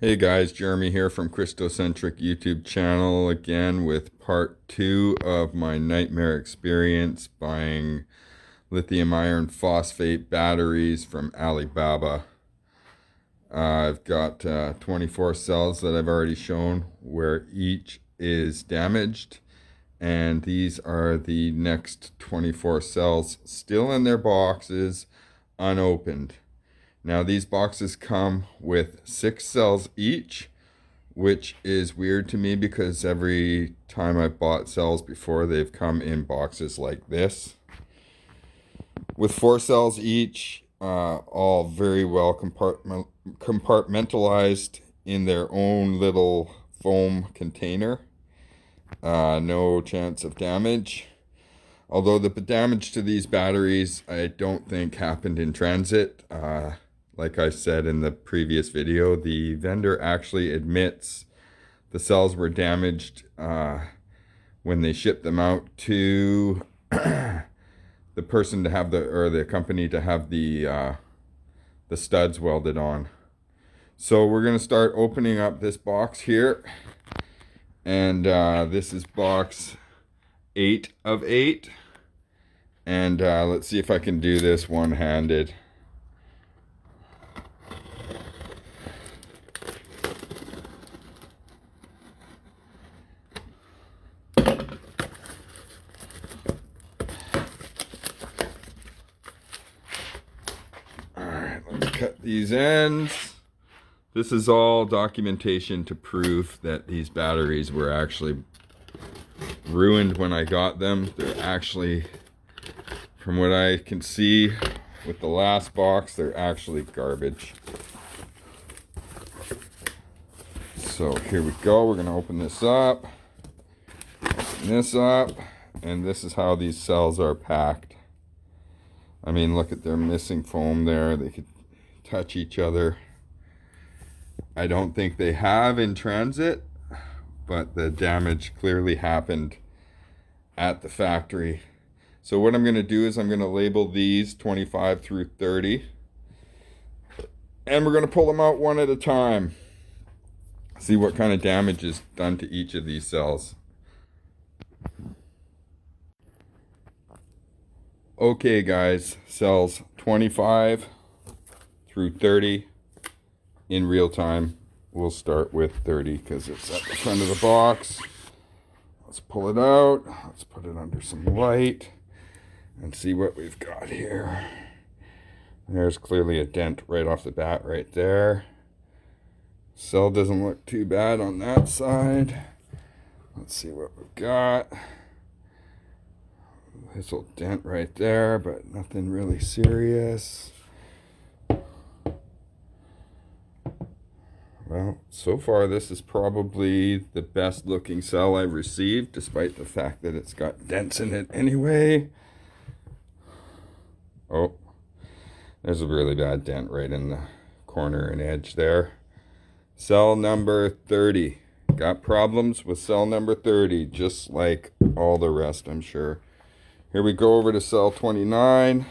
Hey guys, Jeremy here from Christocentric YouTube channel again with part 2 of my nightmare experience buying lithium iron phosphate batteries from Alibaba. I've got 24 cells that I've already shown where each is damaged, and these are the next 24 cells still in their boxes, unopened. Now these boxes come with 6 cells each, which is weird to me because every time I've bought cells before, they've come in boxes like this with 4 cells each, all very well compartmentalized in their own little foam container. No chance of damage. Although the damage to these batteries, I don't think happened in transit. Like I said in the previous video, the vendor actually admits the cells were damaged when they shipped them out to the person to have the company to have the studs welded on. So we're gonna start opening up this box here, and this is box 8 of 8, and let's see if I can do this one-handed. Cut these ends. This is all documentation to prove that these batteries were actually ruined when I got them. They're actually, from what I can see with the last box, they're actually garbage. So here we go. We're gonna open this up, and this is how these cells are packed. I mean, look at their missing foam there. They could touch each other. I don't think they have in transit, but the damage clearly happened at the factory. So what I'm going to do is I'm going to label these 25 through 30, and we're going to pull them out one at a time. See what kind of damage is done to each of these cells. Okay guys, cells 25 through 30 in real time. We'll start with 30 because it's at the front of the box. Let's pull it out. Let's put it under some light and see what we've got here. There's clearly a dent right off the bat right there. Cell doesn't look too bad on that side. Let's see what we've got. This little dent right there, but nothing really serious. Well, so far this is probably the best looking cell I've received, despite the fact that it's got dents in it anyway. Oh, there's a really bad dent right in the corner and edge there. Cell number 30. Got problems with cell number 30, just like all the rest, I'm sure. Here we go over to cell 29.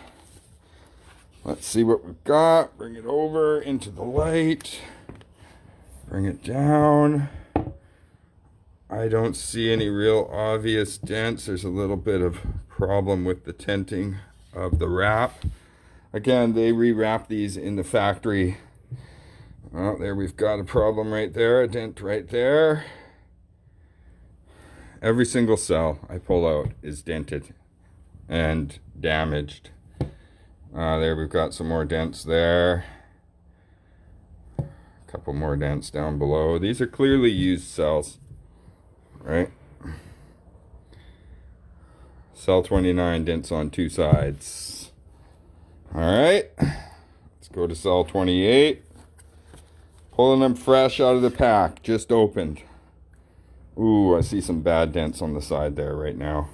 Let's see what we've got. Bring it over into the light. Bring it down. I don't see any real obvious dents. There's a little bit of problem with the tenting of the wrap. Again, they rewrap these in the factory. Well, there we've got a problem right there, a dent right there. Every single cell I pull out is dented and damaged. There we've got some more dents there. A couple more dents down below. These are clearly used cells, right? Cell 29, dents on 2 sides. All right, let's go to cell 28. Pulling them fresh out of the pack, just opened. Ooh, I see some bad dents on the side there right now.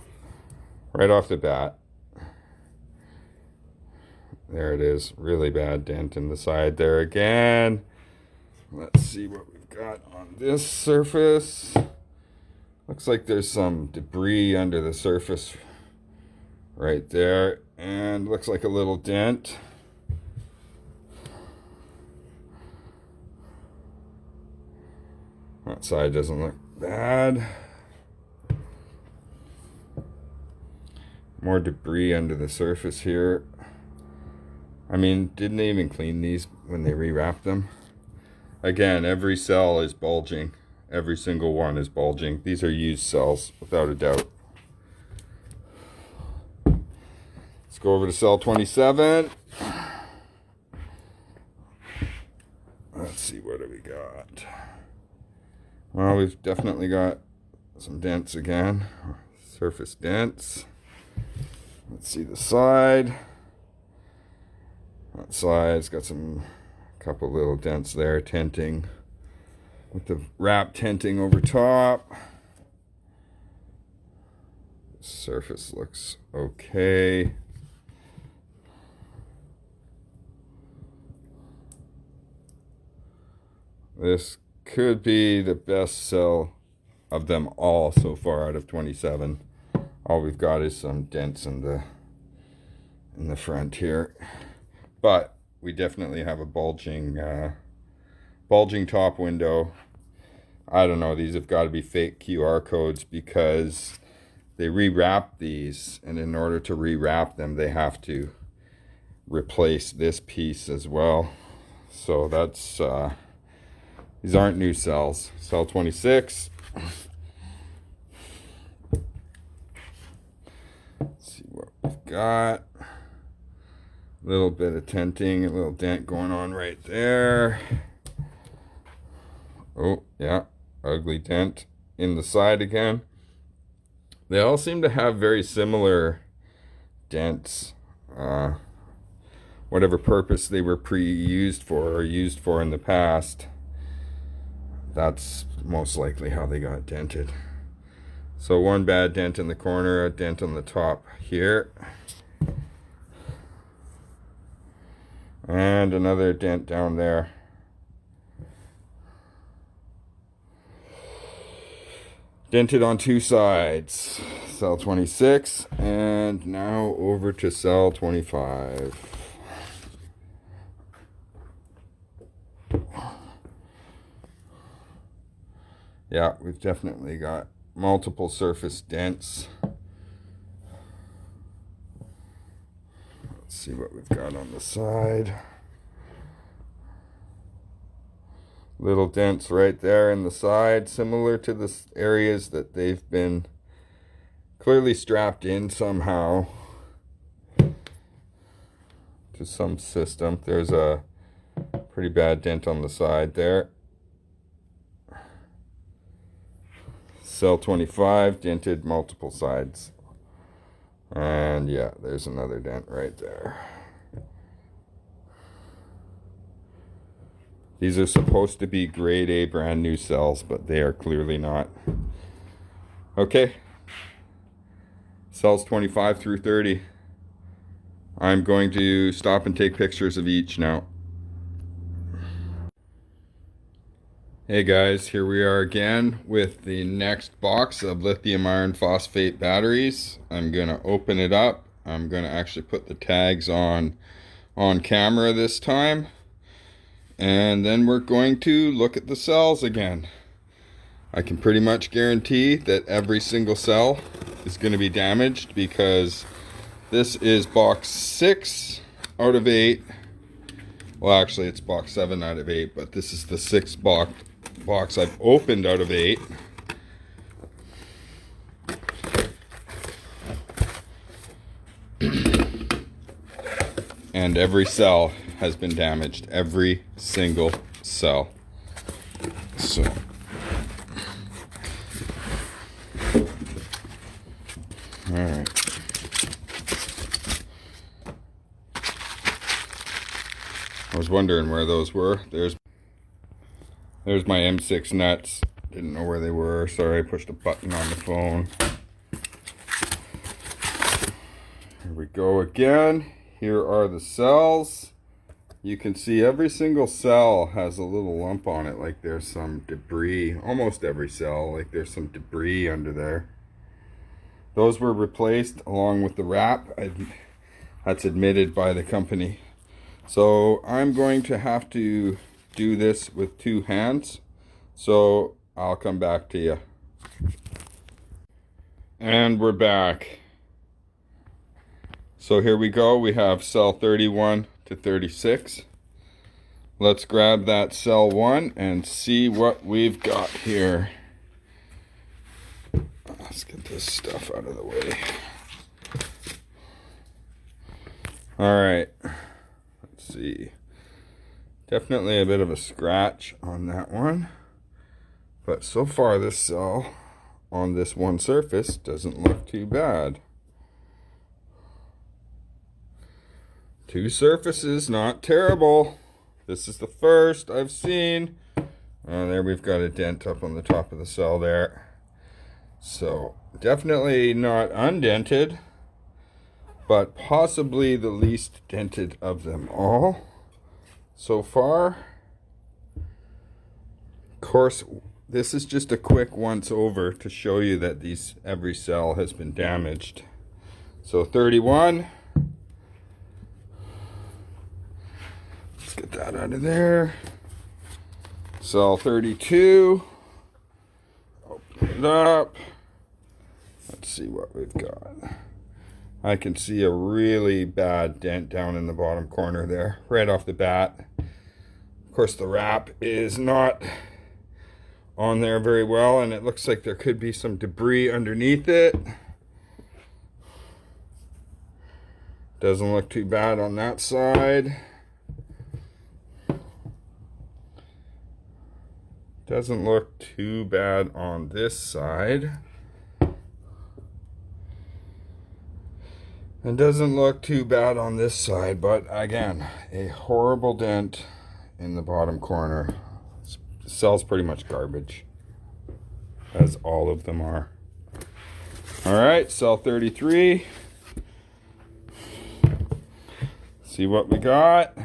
Right off the bat. There it is, really bad dent in the side there again. Let's see what we've got on this surface. Looks like there's some debris under the surface right there, and looks like a little dent. That side doesn't look bad. More debris under the surface here. I mean, didn't they even clean these when they rewrapped them? Again, every cell is bulging. Every single one is bulging. These are used cells, without a doubt. Let's go over to cell 27. Let's see, what do we got? Well, we've definitely got some dents again. Surface dents. Let's see the side. That side's got couple little dents there, tenting. With the wrap tenting over top. The surface looks okay. This could be the best cell of them all so far out of 27. All we've got is some dents in the front here. But we definitely have a bulging top window. I don't know, these have got to be fake QR codes because they rewrap these, and in order to rewrap them they have to replace this piece as well. So that's these aren't new cells. Cell 26. Let's see what we've got. A little bit of tenting, a little dent going on right there. Oh, yeah, ugly dent in the side again. They all seem to have very similar dents. Whatever purpose they were pre-used for or used for in the past, that's most likely how they got dented. So one bad dent in the corner, a dent on the top here. And another dent down there. Dented on two sides. Cell 26. And now over to cell 25. Yeah, we've definitely got multiple surface dents. Let's see what we've got on the side. Little dents right there in the side, similar to the areas that they've been clearly strapped in somehow to some system. There's a pretty bad dent on the side there. Cell 25, dented multiple sides. And yeah, there's another dent right there. These are supposed to be grade A brand new cells, but they are clearly not. Okay. Cells 25 through 30. I'm going to stop and take pictures of each now. Hey guys, here we are again with the next box of lithium iron phosphate batteries. I'm gonna open it up. I'm gonna actually put the tags on camera this time. And then we're going to look at the cells again. I can pretty much guarantee that every single cell is going to be damaged because this is box 6 out of 8. Well, actually it's box 7 out of 8, but this is the 6th box I've opened out of 8. And every cell has been damaged. Every single cell. So alright. I was wondering where those were. There's my M6 nuts. Didn't know where they were. Sorry, I pushed a button on the phone. Here we go again. Here are the cells. You can see every single cell has a little lump on it, like there's some debris. Almost every cell, like there's some debris under there. Those were replaced along with the wrap. That's admitted by the company. So I'm going to have to do this with 2 hands. So I'll come back to you. And we're back. So here we go. We have cell 31 to 36. Let's grab that cell 1 and see what we've got here. Let's get this stuff out of the way. All right. Let's see. Definitely a bit of a scratch on that one. But so far this cell on this one surface doesn't look too bad. Two surfaces, not terrible. This is the first I've seen. There we've got a dent up on the top of the cell there. So definitely not undented, but possibly the least dented of them all so far. Of course, this is just a quick once over to show you that every cell has been damaged. So 31. Let's get that out of there. Cell 32. Open it up. Let's see what we've got. I can see a really bad dent down in the bottom corner there, right off the bat. Of course, the wrap is not on there very well, and it looks like there could be some debris underneath it. Doesn't look too bad on that side. Doesn't look too bad on this side. And doesn't look too bad on this side, but again, a horrible dent in the bottom corner. The cell's pretty much garbage, as all of them are. All right, cell 33. See what we got.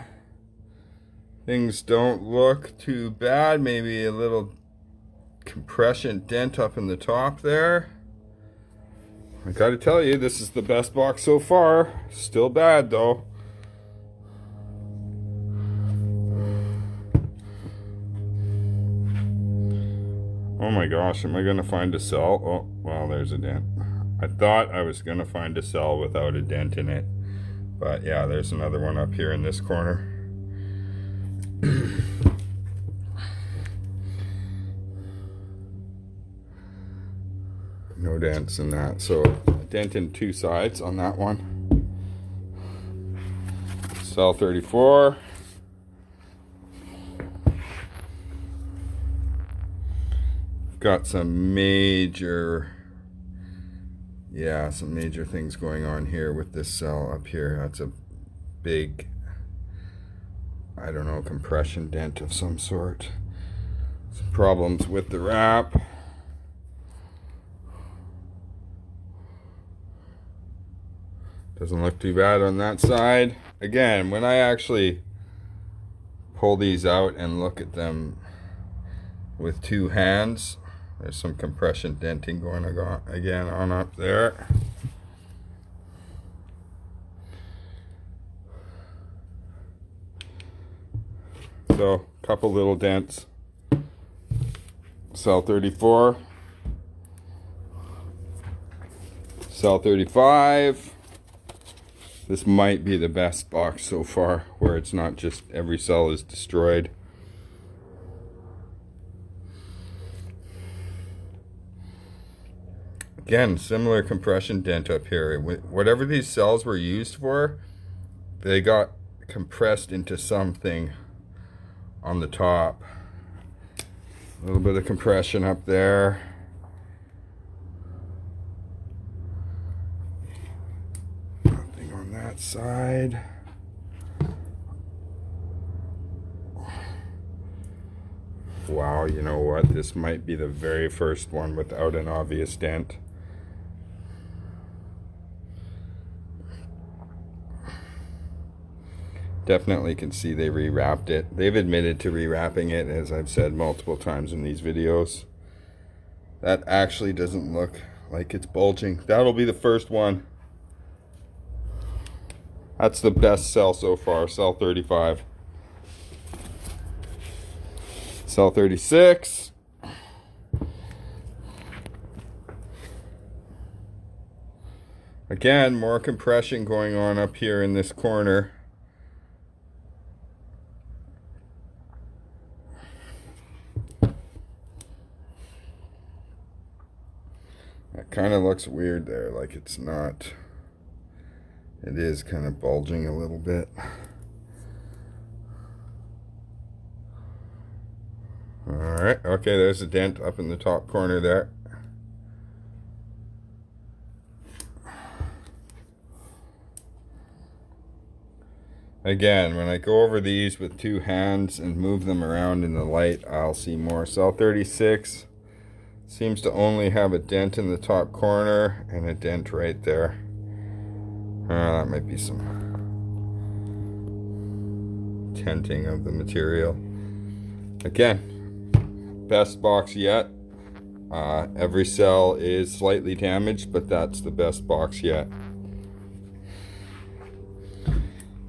Things don't look too bad. Maybe a little compression dent up in the top there. I gotta tell you, this is the best box so far. Still bad though. Oh my gosh, am I gonna find a cell? Oh, well, there's a dent. I thought I was gonna find a cell without a dent in it. But yeah, there's another one up here in this corner. No dents in that. So a dent in two sides on that one. Cell 34. Got some major things going on here with this cell up here. That's a big, I don't know, compression dent of some sort. Some problems with the wrap. Doesn't look too bad on that side. Again, when I actually pull these out and look at them with two hands, there's some compression denting going again on up there. So, a couple little dents. Cell 34. Cell 35. This might be the best box so far, where it's not just every cell is destroyed. Again, similar compression dent up here. Whatever these cells were used for, they got compressed into something on the top. A little bit of compression up there. Nothing on that side. Wow, you know what? This might be the very first one without an obvious dent. Definitely can see they rewrapped it. They've admitted to rewrapping it, as I've said multiple times in these videos. That actually doesn't look like it's bulging. That'll be the first one. That's the best cell so far, cell 35. Cell 36. Again, more compression going on up here in this corner. That kind of looks weird there, like it's not. It is kind of bulging a little bit. Alright, okay, there's a dent up in the top corner there. Again, when I go over these with two hands and move them around in the light, I'll see more. Cell 36 seems to only have a dent in the top corner and a dent right there. That might be some tenting of the material. Again, best box yet. Every cell is slightly damaged, but that's the best box yet.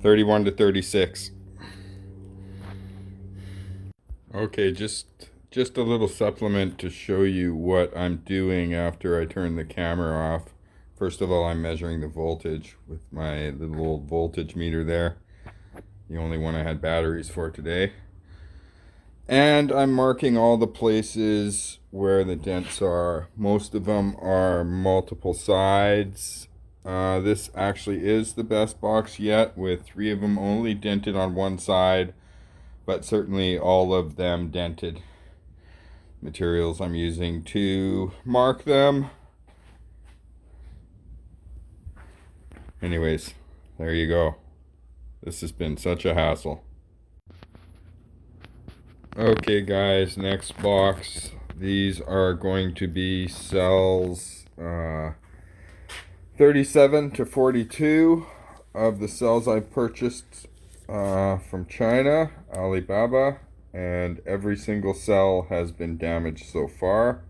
31 to 36. Okay, just a little supplement to show you what I'm doing after I turn the camera off. First of all, I'm measuring the voltage with my little old voltage meter there. The only one I had batteries for today. And I'm marking all the places where the dents are. Most of them are multiple sides. This actually is the best box yet, with 3 of them only dented on one side, but certainly all of them dented. Materials I'm using to mark them. Anyways, there you go. This has been such a hassle. Okay guys, next box. These are going to be cells 37 to 42 of the cells I purchased from China, Alibaba, and every single cell has been damaged so far.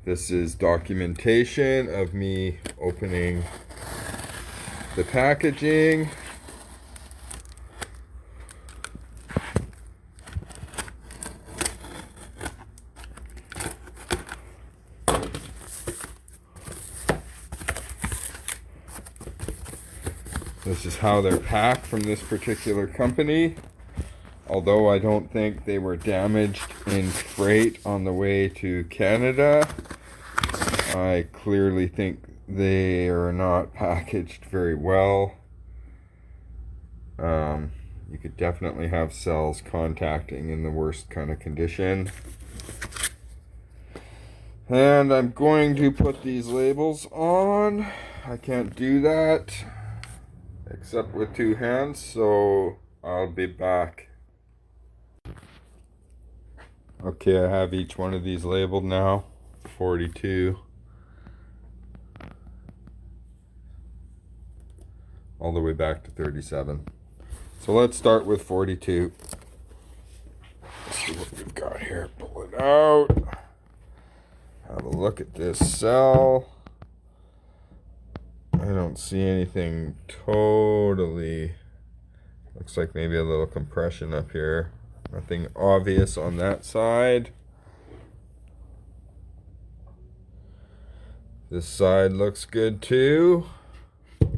This is documentation of me opening the packaging. This is how they're packed from this particular company. Although I don't think they were damaged in freight on the way to Canada, I clearly think they are not packaged very well. You could definitely have cells contacting in the worst kind of condition. And I'm going to put these labels on. I can't do that except with two hands, so I'll be back. Okay, I have each one of these labeled now. 42. All the way back to 37. So let's start with 42. Let's see what we've got here. Pull it out. Have a look at this cell. I don't see anything totally. Looks like maybe a little compression up here. Nothing obvious on that side. This side looks good too. There's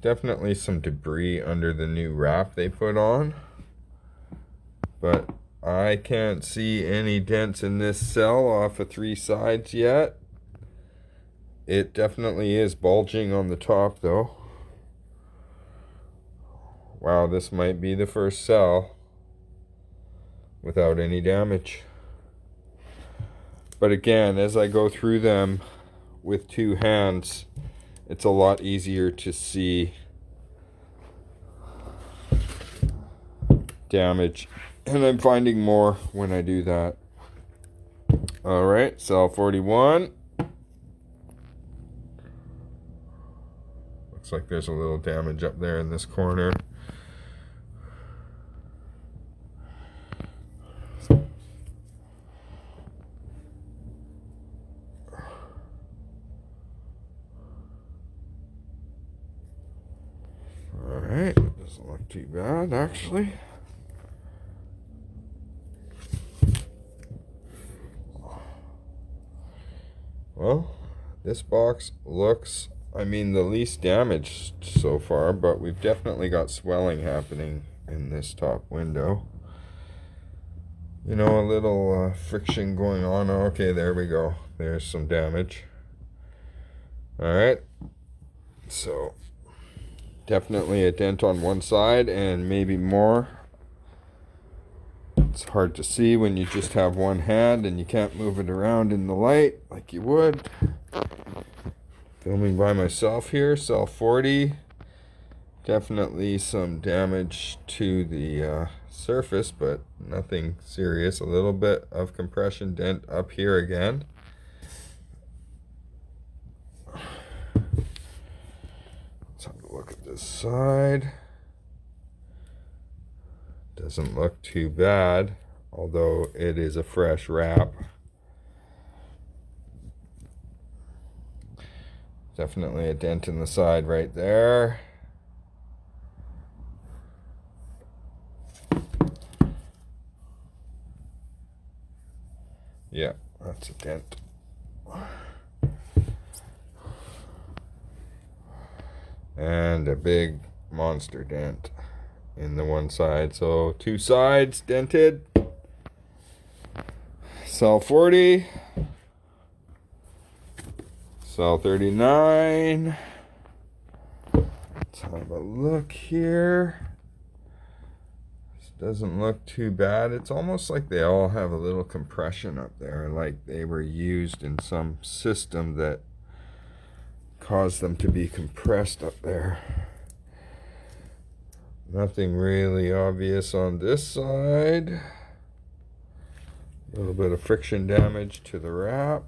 definitely some debris under the new wrap they put on, but I can't see any dents in this cell off of 3 sides yet. It definitely is bulging on the top though. Wow, this might be the first cell without any damage. But again, as I go through them with 2 hands, it's a lot easier to see damage. And I'm finding more when I do that. Alright, cell 41. Looks like there's a little damage up there in this corner. Alright, doesn't look too bad actually. Well, this box looks, I mean, the least damaged so far, but we've definitely got swelling happening in this top window. You know, a little friction going on. Okay, there we go. There's some damage. All right. So, definitely a dent on one side and maybe more. It's hard to see when you just have one hand and you can't move it around in the light like you would. Filming by myself here, cell 40. Definitely some damage to the surface, but nothing serious. A little bit of compression dent up here again. Let's have a look at this side. Doesn't look too bad, although it is a fresh wrap. Definitely a dent in the side right there. Yeah, that's a dent. And a big monster dent in the one side. So 2 sides dented. Cell 40. Cell 39. Let's have a look here. Doesn't look too bad. It's almost like they all have a little compression up there, like they were used in some system that caused them to be compressed up there. Nothing really obvious on this side. A little bit of friction damage to the wrap.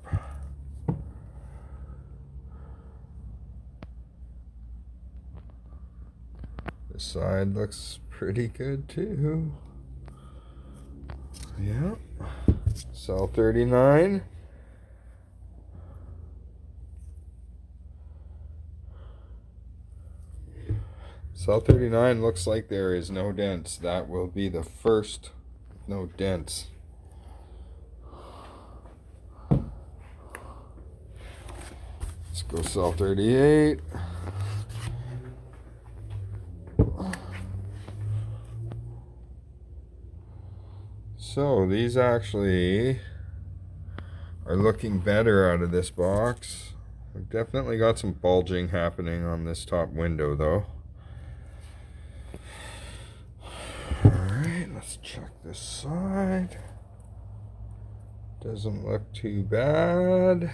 This side looks pretty good too. Yeah. Cell 39. Cell 39 looks like there is no dents. That will be the first no dents. Let's go cell 38. So these actually are looking better out of this box. We've definitely got some bulging happening on this top window though. Alright, let's check this side. Doesn't look too bad.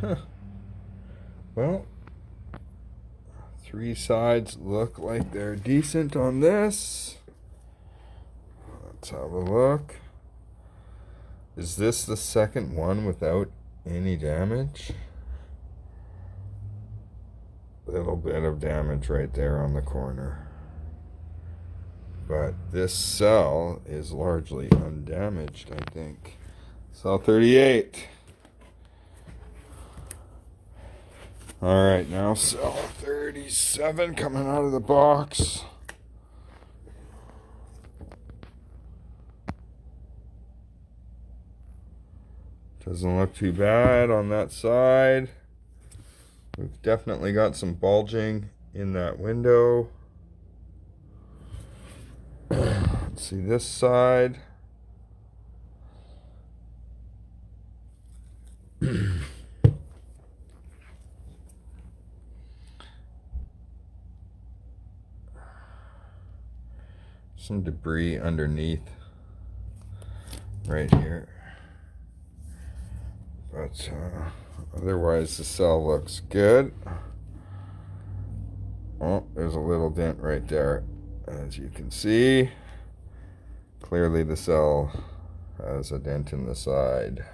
Huh. Well, 3 sides look like they're decent on this. Let's have a look. Is this the second one without any damage? Little bit of damage right there on the corner. But this cell is largely undamaged, I think. Cell 38. Alright, now cell 37 coming out of the box. Doesn't look too bad on that side. We've definitely got some bulging in that window. Let's see this side. Some debris underneath right here, but otherwise the cell looks good. Oh, there's a little dent right there, as you can see. Clearly the cell has a dent in the side.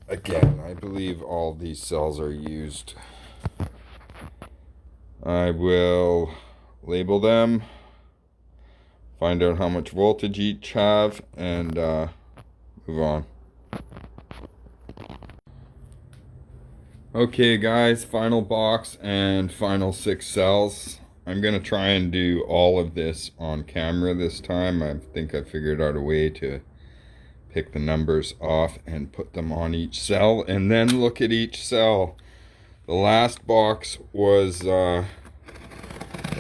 Again, I believe all these cells are used. I will label them, find out how much voltage each have, and move on. Okay guys, final box and final 6 cells. I'm gonna try and do all of this on camera this time. I think I figured out a way to pick the numbers off and put them on each cell and then look at each cell. The last box was there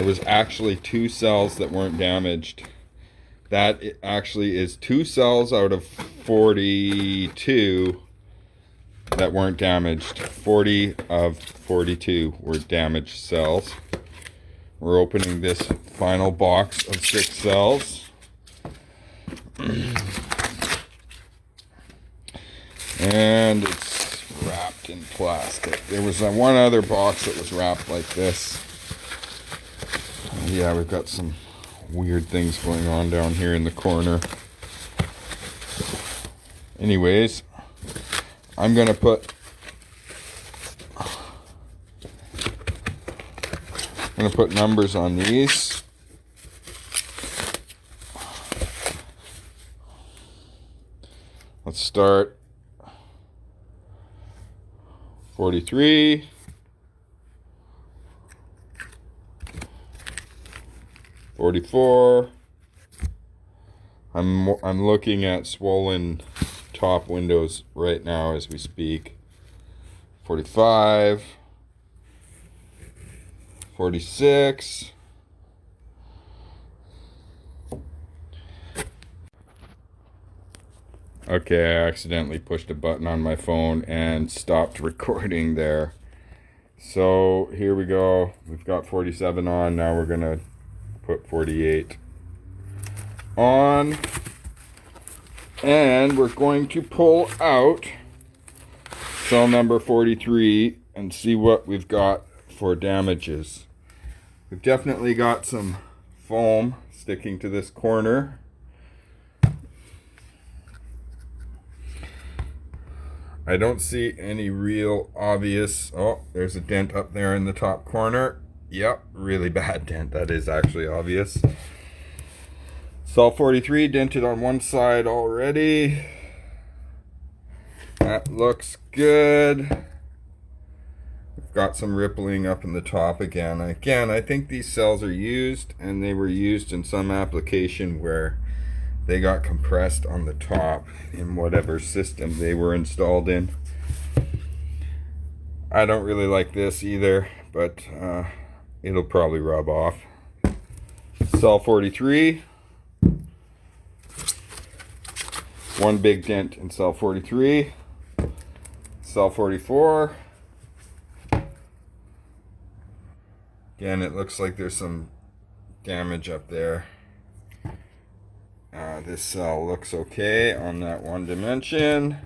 was actually 2 cells that weren't damaged. That actually is 2 cells out of 42 that weren't damaged. 40 of 42 were damaged cells. We're opening this final box of 6 cells. And it's wrapped in plastic. There was one other box that was wrapped like this. Yeah, we've got some weird things going on down here in the corner. Anyways, I'm gonna put numbers on these. Let's start 43, 44. I'm looking at swollen top windows right now as we speak. 45, 46. Okay, I accidentally pushed a button on my phone and stopped recording there. So here we go. We've got 47 on. Now we're gonna put 48 on. And we're going to pull out cell number 43 and see what we've got for damages. We've definitely got some foam sticking to this corner. I don't see any real obvious... Oh, there's a dent up there in the top corner. Yep, really bad dent. That is actually obvious. Cell 43 dented on one side already. That looks good. We've got some rippling up in the top again. Again, I think these cells are used, and they were used in some application where they got compressed on the top in whatever system they were installed in. I don't really like this either, but it'll probably rub off. Cell 43. One big dent in cell 43. Cell 44. Again, it looks like there's some damage up there. This cell looks okay on that one dimension.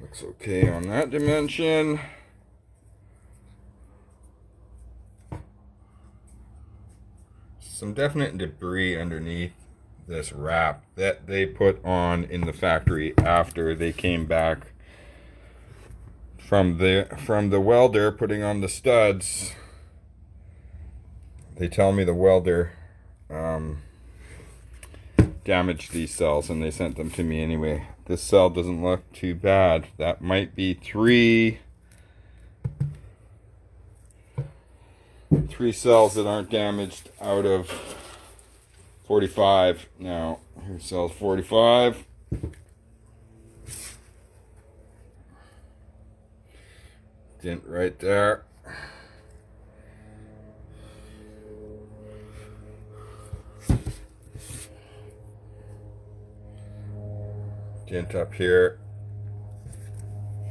Looks okay on that dimension. Some definite debris underneath this wrap that they put on in the factory after they came back from the welder putting on the studs. They tell me the welder damaged these cells and they sent them to me anyway. This cell doesn't look too bad. That might be three cells that aren't damaged out of 45. Now, here's cell 45. Dent right there. Dent up here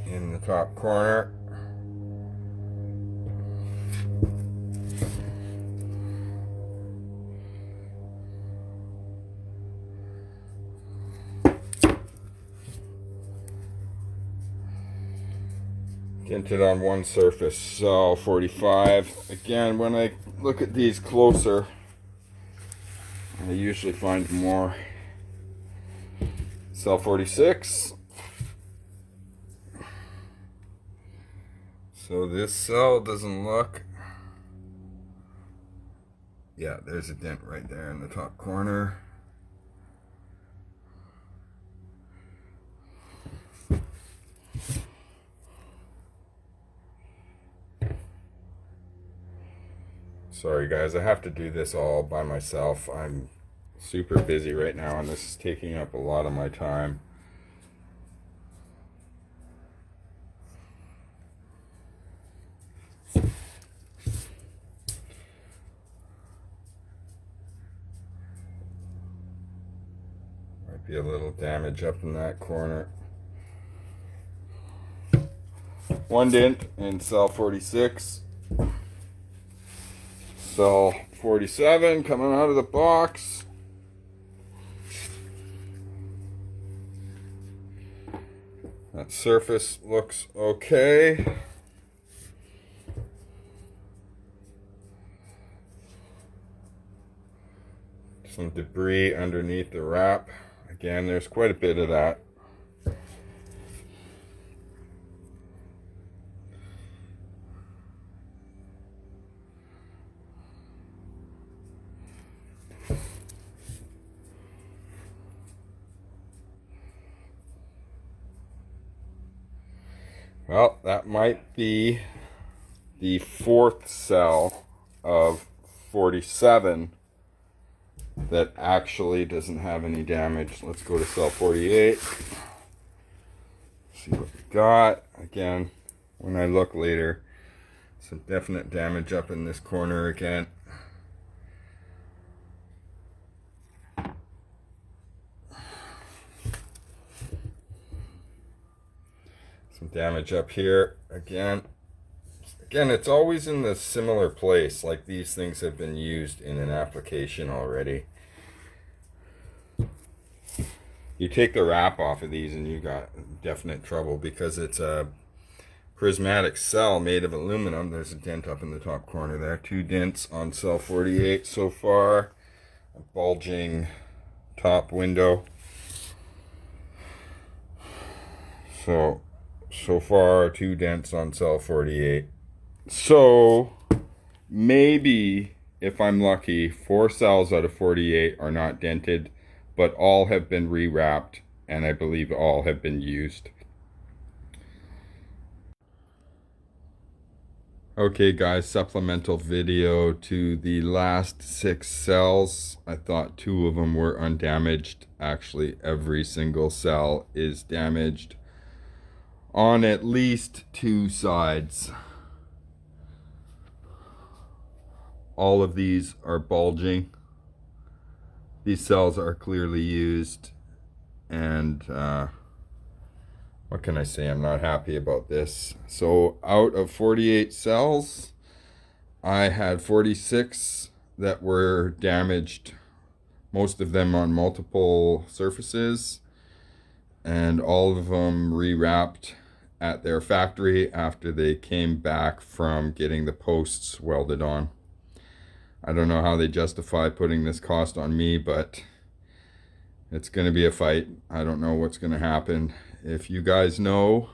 in the top corner. Dented on one surface, so 45. Again, when I look at these closer, I usually find more. Cell 46. So this cell doesn't look... Yeah, there's a dent right there in the top corner. Sorry guys, I have to do this all by myself. I'm super busy right now and this is taking up a lot of my time. Might be a little damage up in that corner. One dent in cell 46. Cell 47 coming out of the box. That surface looks okay. Some debris underneath the wrap. Again, there's quite a bit of that. Well, that might be the fourth cell of 47 that actually doesn't have any damage. Let's go to cell 48. See what we got. Again, when I look later, some definite damage up in this corner again. Some damage up here again. Again, it's always in the similar place, like these things have been used in an application already. You take the wrap off of these and you got definite trouble because it's a prismatic cell made of aluminum. There's a dent up in the top corner there. 2 dents on cell 48 so far. A bulging top window. So far 2 dents on cell 48. So maybe if I'm lucky, 4 cells out of 48 are not dented, but all have been rewrapped and I believe all have been used. Okay guys, supplemental video to the last 6 cells. I thought 2 of them were undamaged. Actually, every single cell is damaged on at least 2 sides. All of these are bulging. These cells are clearly used, and what can I say? I'm not happy about this. So out of 48 cells, I had 46 that were damaged, most of them on multiple surfaces, and all of them rewrapped at their factory after they came back from getting the posts welded on. I don't know how they justify putting this cost on me, but it's going to be a fight. I don't know what's going to happen. If you guys know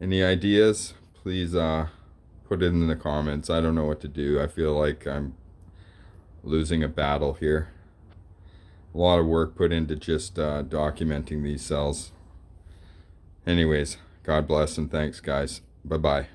any ideas, please put it in the comments. I don't know what to do. I feel like I'm losing a battle here. A lot of work put into just documenting these cells. Anyways, God bless and thanks, guys. Bye-bye.